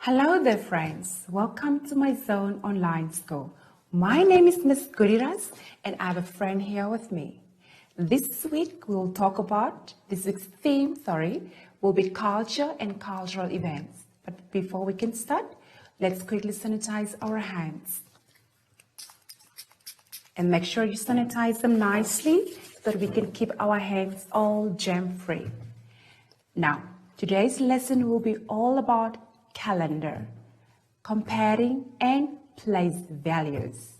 Hello there friends, welcome to my Zone Online School. My name is Miss Guriras and I have a friend here with me. This week we'll talk about, this week's theme, will be culture and cultural events. But before we can start, let's quickly sanitize our hands. And make sure you sanitize them nicely so that we can keep our hands all germ-free. Now, today's lesson will be all about calendar, comparing and place values.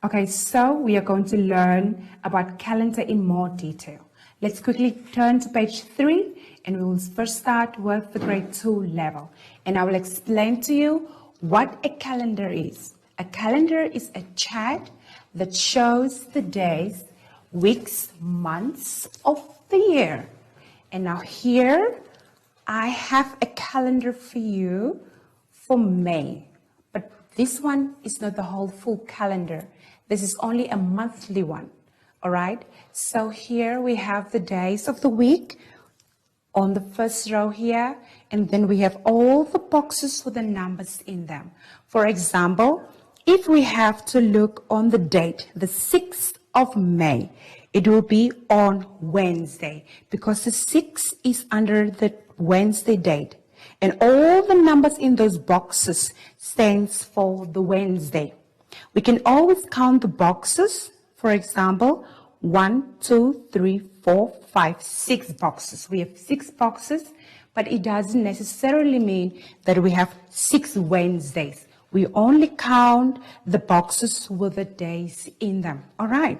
Okay, so we are going to learn about calendar in more detail. Let's quickly turn to page 3 and we will first start with the grade 2 level. And I will explain to you what a calendar is. A calendar is a chart that shows the days, weeks, months of the year. And now here I have a calendar for you for May. But this one is not the whole full calendar. This is only a monthly one. All right. So here we have the days of the week on the first row here. And then we have all the boxes with the numbers in them. For example, if we have to look on the date, the 6th of May, it will be on Wednesday because the 6th is under the Wednesday date. And all the numbers in those boxes stands for the Wednesday. We can always count the boxes. For example, 1, 2, 3, 4, 5, 6 boxes. We have 6 boxes, but it doesn't necessarily mean that we have 6 Wednesdays. We only count the boxes with the days in them. All right.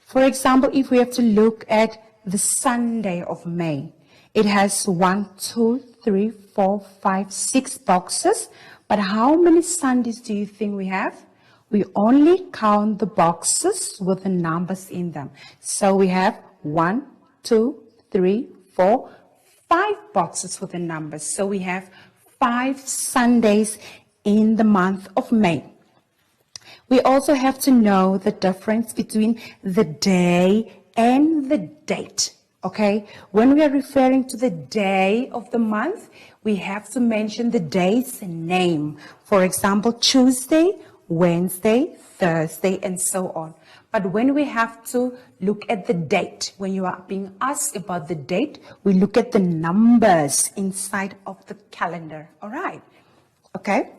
For example, if we have to look at the Sunday of May, it has 1, 2, 3, 4, 5, 6 boxes. But how many Sundays do you think we have? We only count the boxes with the numbers in them. So we have 1, 2, 3, 4, 5 boxes with the numbers. So we have 5 Sundays in the month of May. We also have to know the difference between the day and the date. Okay, when we are referring to the day of the month, we have to mention the day's name. For example, Tuesday, Wednesday, Thursday, and so on. But when we have to look at the date, when you are being asked about the date, we look at the numbers inside of the calendar. All right. Okay.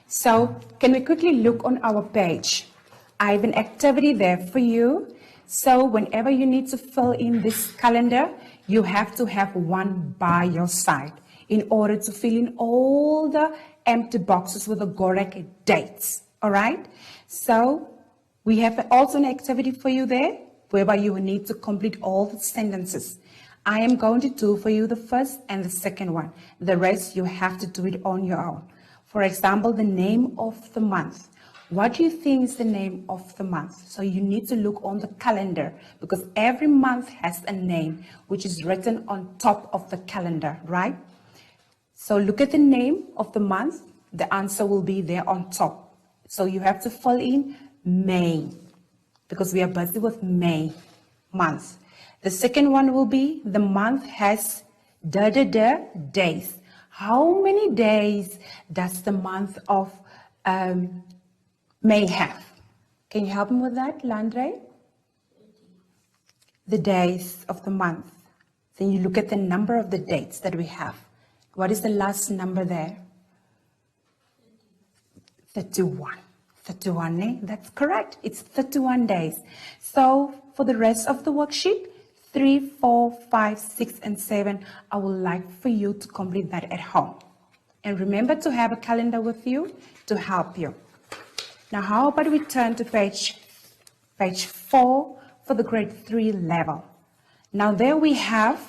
So can we quickly look on our page? I have an activity there for you. So whenever you need to fill in this calendar, you have to have one by your side in order to fill in all the empty boxes with the correct dates. All right. So we have also an activity for you there whereby you will need to complete all the sentences. I am going to do for you the first and the second one. The rest you have to do it on your own. For example, the name of the month. What do you think is the name of the month? So you need to look on the calendar because every month has a name which is written on top of the calendar, right? So look at the name of the month. The answer will be there on top. So you have to fill in May because we are busy with May month. The second one will be the month has days. How many days does the month of May have? Can you help me with that, Landre? The days of the month. Then you look at the number of the dates that we have. What is the last number there? 31. 31, eh? That's correct. It's 31 days. So for the rest of the worksheet, 3, 4, 5, 6, and 7, I would like for you to complete that at home. And remember to have a calendar with you to help you. Now, how about we turn to page 4 for the grade 3 level. Now, there we have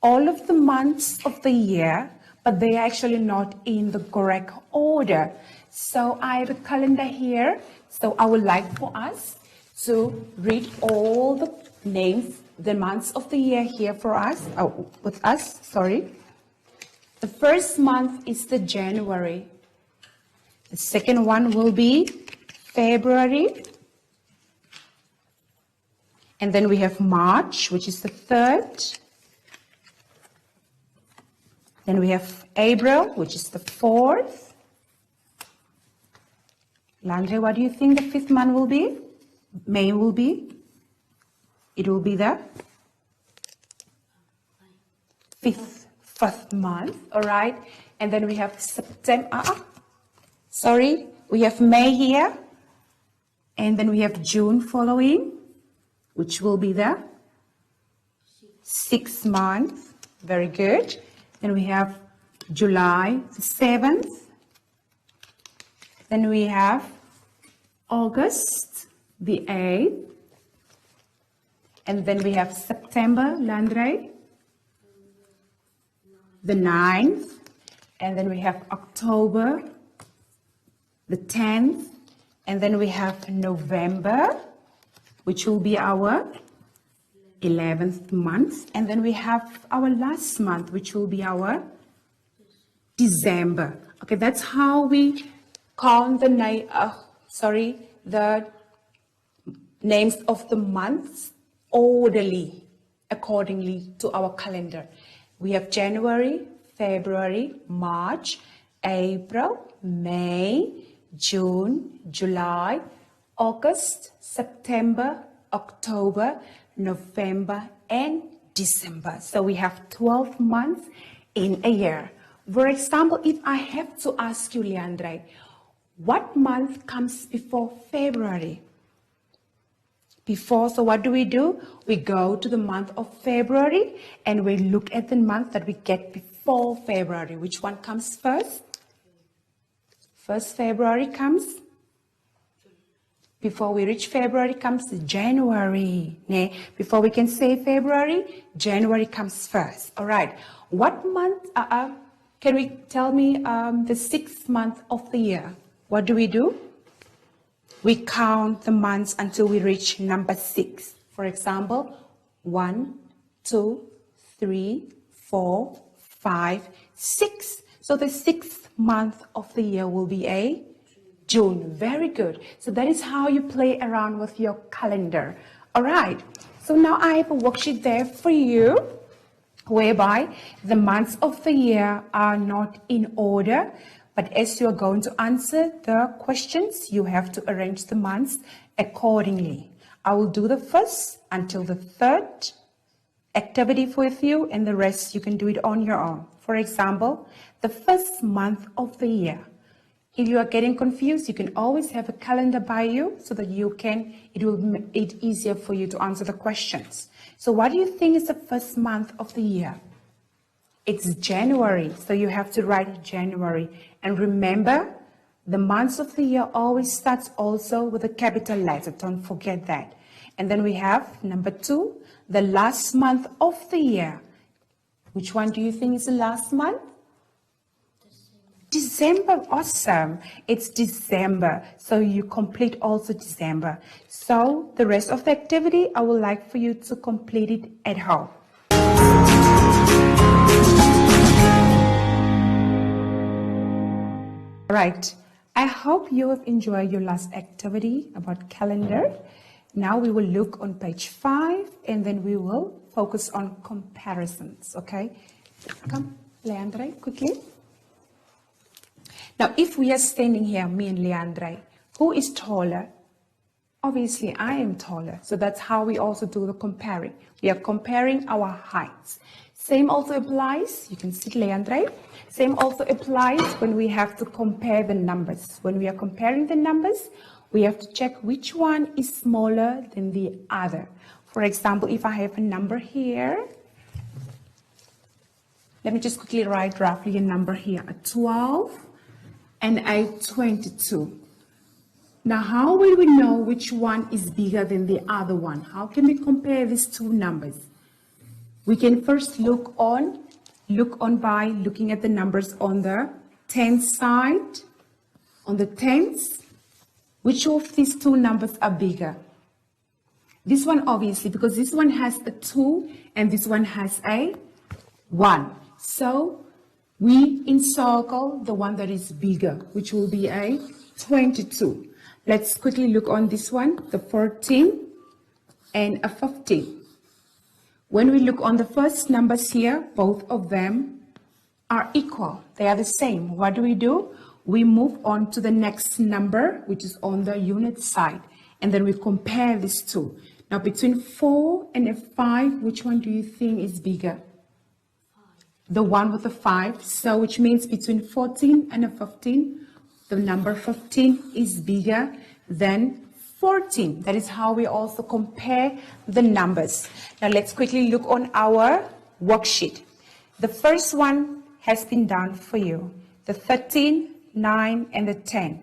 all of the months of the year, but they are actually not in the correct order. So I have a calendar here. So I would like for us to read all the names, the months of the year here for us, with us, sorry. The first month is the January. The second one will be February. And then we have March, which is the third. Then we have April, which is the fourth. Landre, what do you think the fifth month will be? May will be? It will be the fifth month, all right? And then we have September, we have May here. And then we have June following, which will be the sixth month. Very good. Then we have July, the 7th. Then we have August, the 8th. And then we have September, Landre, the 9th. And then we have October, the 10th. And then we have November, which will be our 11th month. And then we have our last month, which will be our December. Okay, that's how we count the names of the months orderly, accordingly to our calendar. We have January, February, March, April, May, June, July, August, September, October, November, and December. So we have 12 months in a year. For example, if I have to ask you, Leandre, what month comes before February? So what do? We go to the month of February and we look at the month that we get before February. Which one comes first? First February comes. Before we reach February comes January. Before we can say February, January comes first. All right. What month, can we tell me the sixth month of the year? What do? We count the months until we reach number 6. For example, 1, 2, 3, 4, 5, 6. So the sixth month of the year will be a June. Very good. So that is how you play around with your calendar. All right. So now I have a worksheet there for you, whereby the months of the year are not in order, but as you are going to answer the questions, you have to arrange the months accordingly. I will do the first until the third activity with you, and the rest you can do it on your own. For example, the first month of the year. If you are getting confused, you can always have a calendar by you so that it will make it easier for you to answer the questions. So what do you think is the first month of the year? It's January, so you have to write January. And remember, the months of the year always starts also with a capital letter. Don't forget that. And then we have number 2, the last month of the year. Which one do you think is the last month? December. Awesome. It's December. So you complete also December. So the rest of the activity, I would like for you to complete it at home. Right. I hope you have enjoyed your last activity about calendar. Now we will look on page 5 and then we will focus on comparisons. Okay. Come, Leandre, quickly. Now, if we are standing here, me and Leandre, who is taller? Obviously, I am taller. So that's how we also do the comparing. We are comparing our heights. Same also applies, you can see Leandre. Same also applies when we have to compare the numbers. When we are comparing the numbers, we have to check which one is smaller than the other. For example, if I have a number here, let me just quickly write roughly a number here, a 12 and a 22. Now, how will we know which one is bigger than the other one? How can we compare these two numbers? We can first look on by looking at the numbers on the tens side. On the tens, which of these two numbers are bigger? This one, obviously, because this one has a 2 and this one has a 1. So We encircle the one that is bigger, which will be a 22. Let's quickly look on this one, the 14 and a 15. When we look on the first numbers here, both of them are equal. They are the same. What do? We move on to the next number, which is on the unit side. And then we compare these two. Now, between 4 and a 5, which one do you think is bigger? The one with the 5. So, which means between 14 and a 15, the number 15 is bigger than 14. That is how we also compare the numbers. Now, let's quickly look on our worksheet. The first one has been done for you. The 13, 9, and the 10.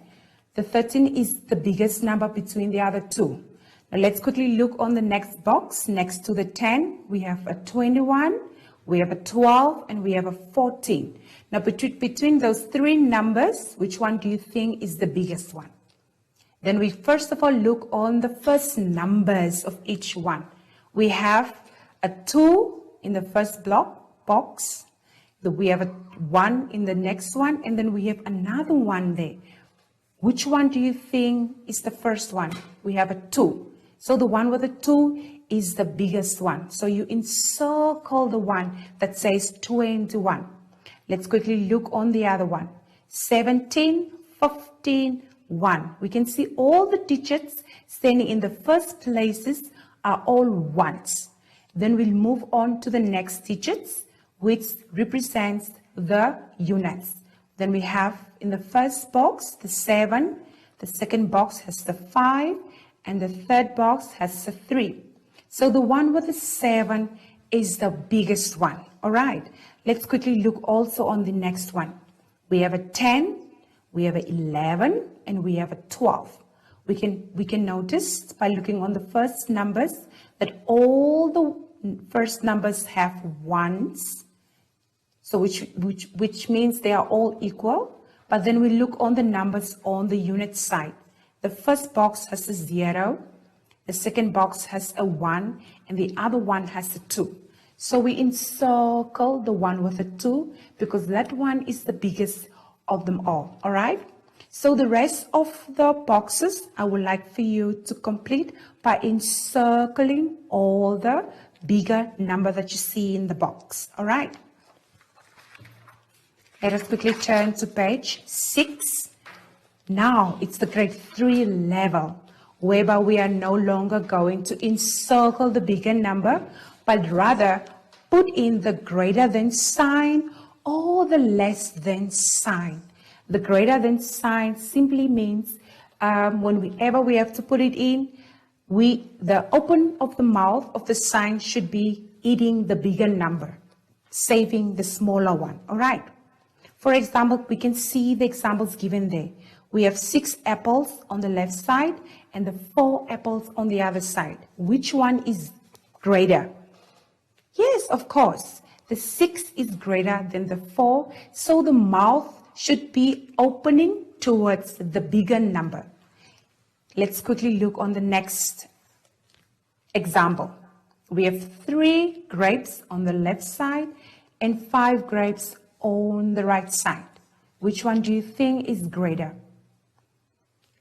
The 13 is the biggest number between the other two. Now, let's quickly look on the next box. Next to the 10, we have a 21, we have a 12, and we have a 14. Now, between those three numbers, which one do you think is the biggest one? Then we first of all look on the first numbers of each one. We have a 2 in the first box. We have a 1 in the next one, and then we have another one there. Which one do you think is the first one? We have a 2. So the one with the 2 is the biggest one. So you encircle the one that says 21. Let's quickly look on the other one. 17, 15, 1. We can see all the digits standing in the first places are all ones. Then we'll move on to the next digits, which represents the units. Then we have in the first box the 7, the second box has the 5, and the third box has the 3. So the one with the 7 is the biggest one. All right, let's quickly look also on the next one. We have a 10, we have an 11, and we have a 12. We can notice by looking on the first numbers that all the first numbers have ones. So which means they are all equal. But then we look on the numbers on the unit side. The first box has a 0, the second box has a 1, and the other one has a 2. So we encircle the one with a 2 because that one is the biggest of them all. All right? So the rest of the boxes I would like for you to complete by encircling all the bigger number that you see in the box. All right? Let us quickly turn to page 6. Now it's the grade 3 level, whereby we are no longer going to encircle the bigger number, but rather put in the greater than sign or the less than sign. The greater than sign simply means whenever we have to put it in, the open of the mouth of the sign should be eating the bigger number, saving the smaller one. All right. For example, we can see the examples given there. We have 6 apples on the left side and the 4 apples on the other side. Which one is greater? Yes, of course. The 6 is greater than the 4, so the mouth should be opening towards the bigger number. Let's quickly look on the next example. We have 3 grapes on the left side and 5 grapes on the right side. Which one do you think is greater?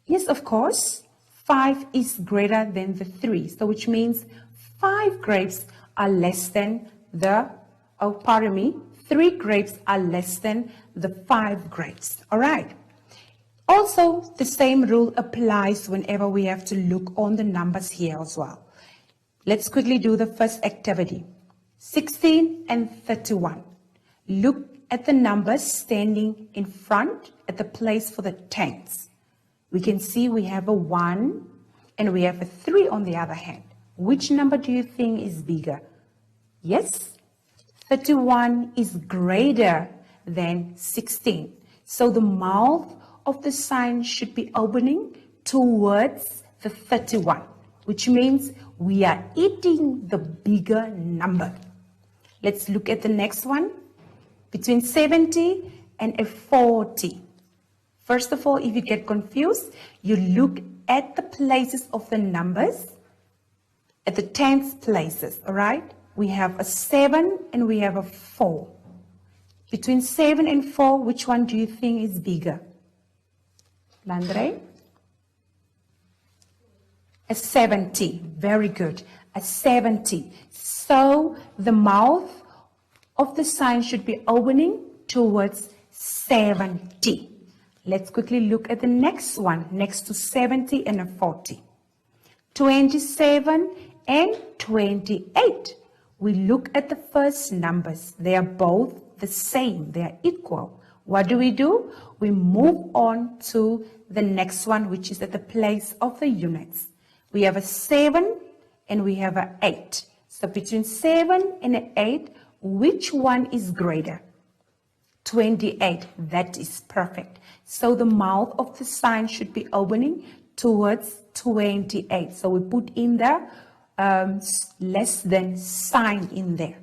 Yes, of course, 5 is greater than the 3. So which means 5 grapes are less than 3 grapes are less than the 5 grapes. All right. Also, the same rule applies whenever we have to look on the numbers here as well. Let's quickly do the first activity. 16 and 31. Look at the numbers standing in front at the place for the tens. We can see we have a 1 and we have a 3 on the other hand. Which number do you think is bigger? Yes, 31 is greater than 16. So the mouth of the sign should be opening towards the 31, which means we are eating the bigger number. Let's look at the next one. Between 70 and a 40. First of all, if you get confused, you look at the places of the numbers, at the tens places, all right? We have a 7 and we have a 4. Between 7 and 4, which one do you think is bigger? Landre? A 70. Very good. A 70. So the mouth of the sign should be opening towards 70. Let's quickly look at the next one, next to 70 and a 40. 27 and 28. We look at the first numbers. They are both the same. They are equal. What do? We move on to the next one, which is at the place of the units. We have a 7 and we have an 8. So between 7 and an 8, which one is greater? 28. That is perfect. So the mouth of the sign should be opening towards 28. So we put in the less than sign in there.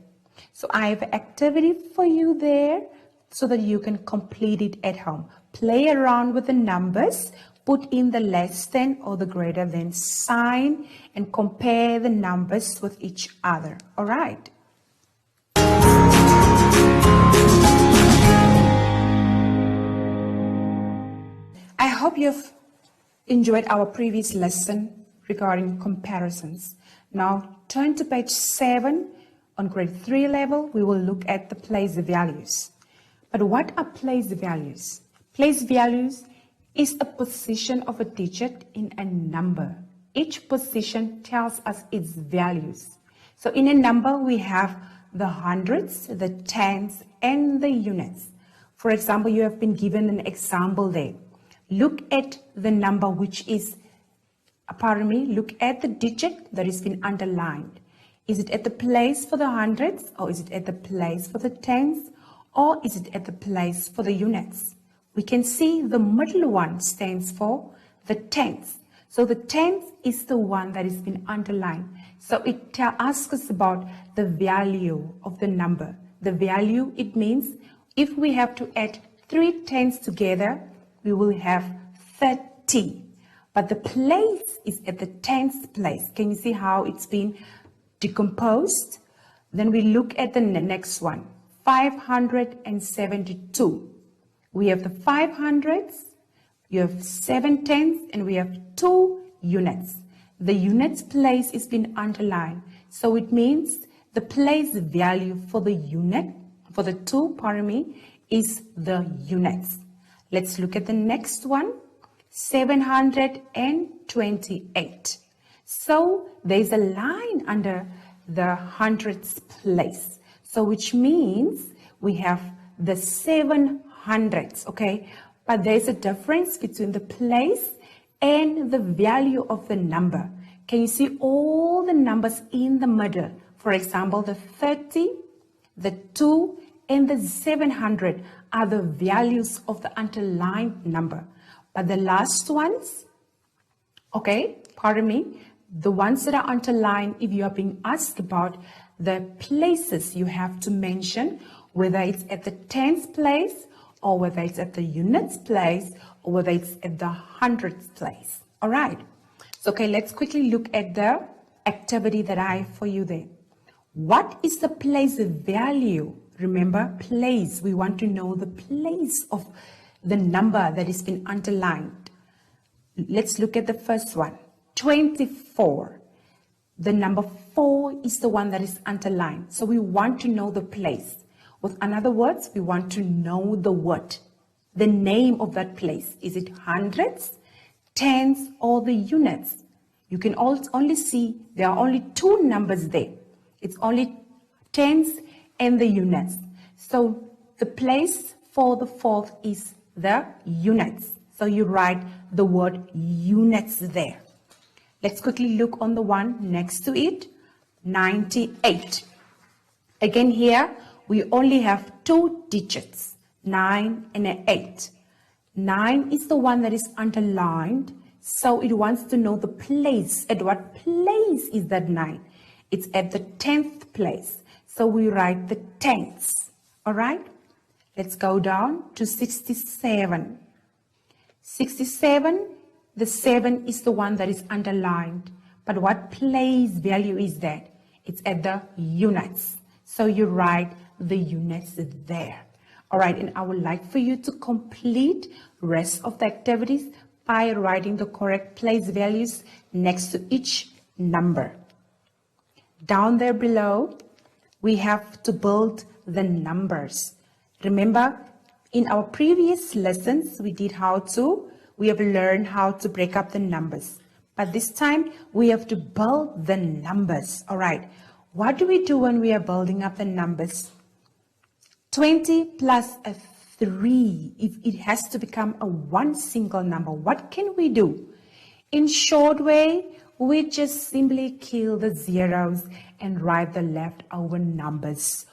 So I have an activity for you there so that you can complete it at home. Play around with the numbers, put in the less than or the greater than sign, and compare the numbers with each other. All right. I hope you've enjoyed our previous lesson regarding comparisons. Now turn to page 7. On grade 3 level, we will look at the place values. But what are place values? Place values is a position of a digit in a number. Each position tells us its values. So in a number, we have the hundreds, the tens, and the units. For example, you have been given an example there. Look at the number which is, look at the digit that has been underlined. Is it at the place for the hundreds, or is it at the place for the tens, or is it at the place for the units? We can see the middle one stands for the tens. So the tens is the one that has been underlined. So it asks us about the value of the number. The value, it means if we have to add 3 tens together, we will have 30. But the place is at the tens place. Can you see how it's been decomposed? Then we look at the next one, 572. We have the 500s, you have 7 tens, and we have 2 units. The units place is been underlined. So it means the place value for the unit, for the 2, is the units. Let's look at the next one, 728. So there's a line under the hundreds place. So which means we have the 700s, okay? But there's a difference between the place and the value of the number. Can you see all the numbers in the middle? For example, the 30, the 2, and the 700 are the values of the underlined number. But the last ones, okay, the ones that are underlined, if you are being asked about the places, you have to mention whether it's at the tens place, or whether it's at the units place, or whether it's at the hundreds place. All right. So, okay, let's quickly look at the activity that I have for you there. What is the place value? Remember, place. We want to know the place of the number that has been underlined. Let's look at the first one. 24. The number 4 is the one that is underlined. So we want to know the place. With other words, we want to know the word, the name of that place. Is it hundreds, tens, or the units? You can only see there are only 2 numbers there. It's only tens and the units. So the place for the 4th is the units. So you write the word units there. Let's quickly look on the one next to it, 98. Again here, we only have 2 digits, 9 and an 8. 9 is the one that is underlined, so it wants to know the place. At what place is that 9? It's at the 10th place, so we write the 10th. All right, let's go down to 67. 67, the 7 is the one that is underlined, but what place value is that? It's at the units, so you write the units there. All right, and I would like for you to complete rest of the activities by writing the correct place values next to each number. Down there below, we have to build the numbers. Remember, in our previous lessons, we have learned how to break up the numbers. But this time, we have to build the numbers. All right, what do we do when we are building up the numbers? 20 plus a 3, if it has to become a one single number, what can we do? In short way, we just simply kill the zeros and write the leftover numbers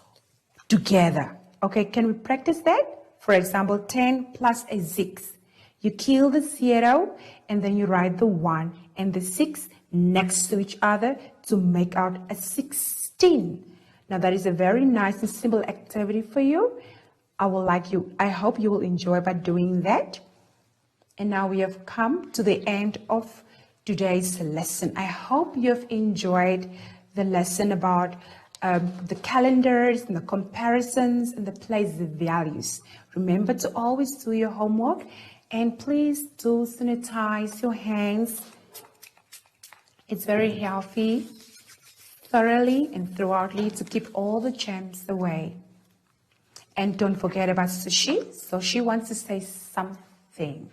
together. Okay, can we practice that? For example, 10 plus a 6. You kill the 0 and then you write the 1 and the 6 next to each other to make out a 16. Now that is a very nice and simple activity for you. I hope you will enjoy by doing that. And now we have come to the end of today's lesson. I hope you have enjoyed the lesson about the calendars and the comparisons and the place values. Remember to always do your homework and please do sanitize your hands. It's very healthy, thoroughly and thoroughly to keep all the germs away. And don't forget about Sushi. So she wants to say something.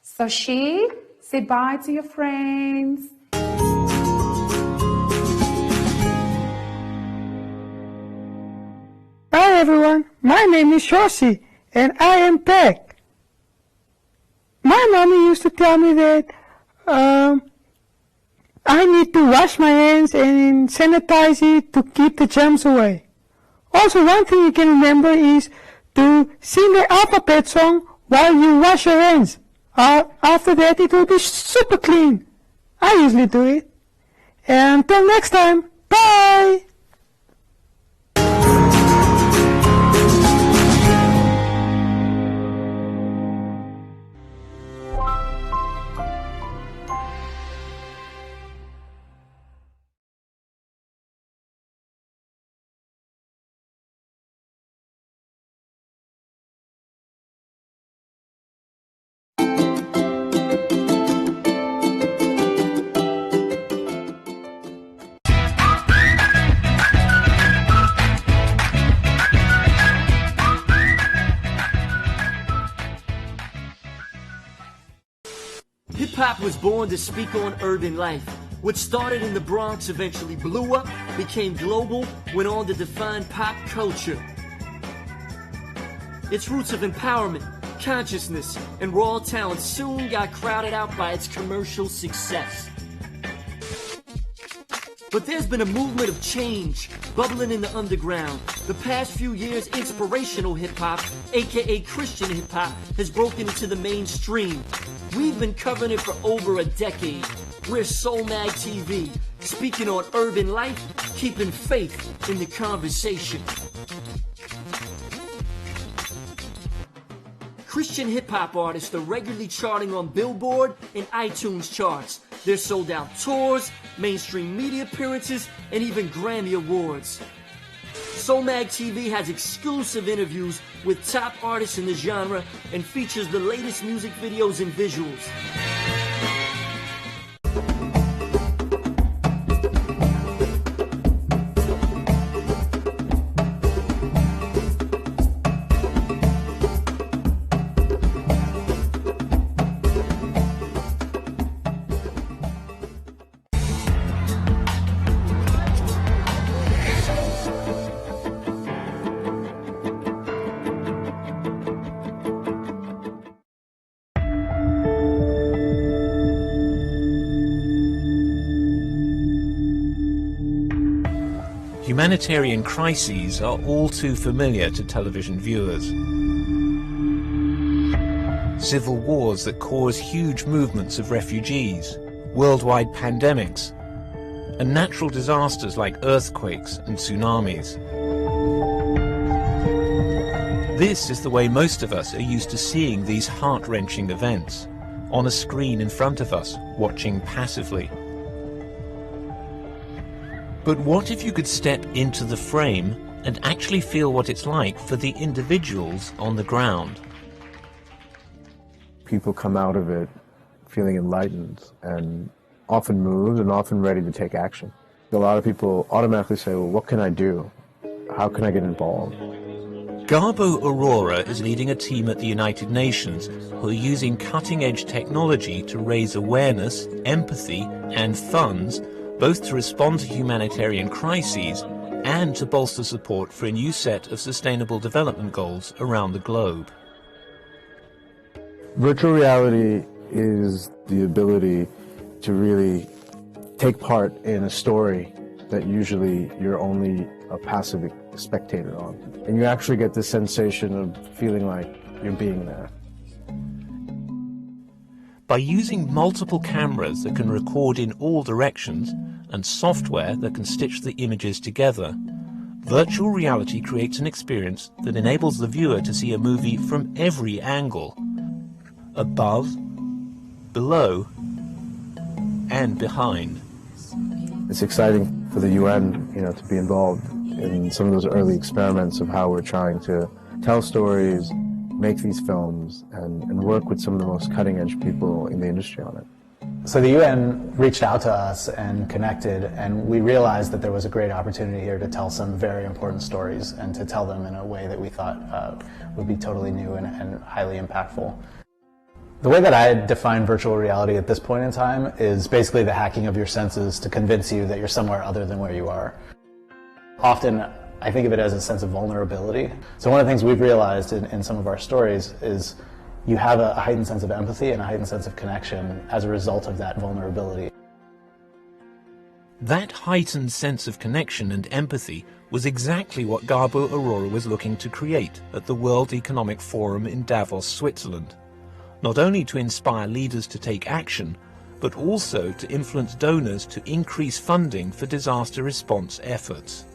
Sushi, say bye to your friends. Hi everyone, my name is Shoshi and I am back. My mommy used to tell me that I need to wash my hands and sanitize it to keep the germs away. Also, one thing you can remember is to sing the alphabet song while you wash your hands. After that, it will be super clean. I usually do it. And until next time, bye! Hip-hop was born to speak on urban life. What started in the Bronx eventually blew up, became global, went on to define pop culture. Its roots of empowerment, consciousness, and raw talent soon got crowded out by its commercial success. But there's been a movement of change bubbling in the underground. The past few years, inspirational hip-hop, aka Christian hip-hop, has broken into the mainstream. We've been covering it for over a decade. We're Soul Mag TV, speaking on urban life, keeping faith in the conversation. Christian hip-hop artists are regularly charting on Billboard and iTunes charts. They're sold out tours, mainstream media appearances, and even Grammy Awards. Soul Mag TV has exclusive interviews with top artists in the genre and features the latest music videos and visuals. Humanitarian crises are all too familiar to television viewers. Civil wars that cause huge movements of refugees, worldwide pandemics, and natural disasters like earthquakes and tsunamis. This is the way most of us are used to seeing these heart-wrenching events, on a screen in front of us, watching passively. But what if you could step into the frame and actually feel what it's like for the individuals on the ground. People come out of it feeling enlightened and often moved and often ready to take action. A lot of people automatically say, well, what can I do? How can I get involved? Garbo Aurora is leading a team at the United Nations who are using cutting-edge technology to raise awareness, empathy and funds, both to respond to humanitarian crises and to bolster support for a new set of sustainable development goals around the globe. Virtual reality is the ability to really take part in a story that usually you're only a passive spectator on. And you actually get the sensation of feeling like you're being there. By using multiple cameras that can record in all directions and software that can stitch the images together, virtual reality creates an experience that enables the viewer to see a movie from every angle, above, below, and behind. It's exciting for the UN, to be involved in some of those early experiments of how we're trying to tell stories, make these films, and work with some of the most cutting-edge people in the industry on it. So the UN reached out to us and connected, and we realized that there was a great opportunity here to tell some very important stories and to tell them in a way that we thought would be totally new and highly impactful. The way that I define virtual reality at this point in time is basically the hacking of your senses to convince you that you're somewhere other than where you are. Often, I think of it as a sense of vulnerability. So one of the things we've realized in some of our stories is you have a heightened sense of empathy and a heightened sense of connection as a result of that vulnerability. That heightened sense of connection and empathy was exactly what Garbo Aurora was looking to create at the World Economic Forum in Davos, Switzerland. Not only to inspire leaders to take action, but also to influence donors to increase funding for disaster response efforts.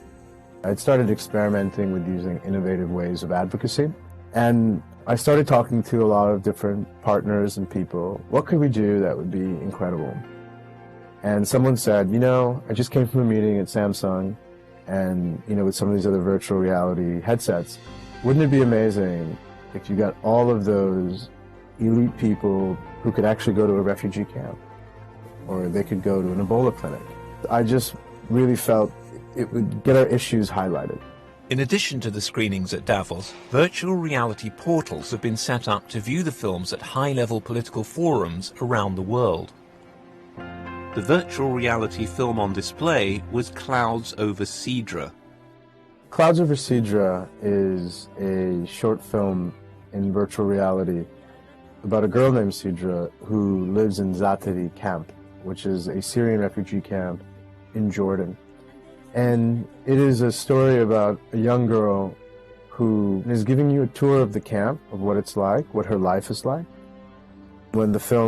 I'd started experimenting with using innovative ways of advocacy, and I started talking to a lot of different partners and people. What could we do that would be incredible? And someone said, I just came from a meeting at Samsung, and, with some of these other virtual reality headsets, wouldn't it be amazing if you got all of those elite people who could actually go to a refugee camp, or they could go to an Ebola clinic? I just really felt it would get our issues highlighted. In addition to the screenings at Davos, virtual reality portals have been set up to view the films at high-level political forums around the world. The virtual reality film on display was Clouds Over Sidra. Clouds Over Sidra is a short film in virtual reality about a girl named Sidra who lives in Zatari camp, which is a Syrian refugee camp in Jordan. And it is a story about a young girl who is giving you a tour of the camp, of what it's like, what her life is like. When the film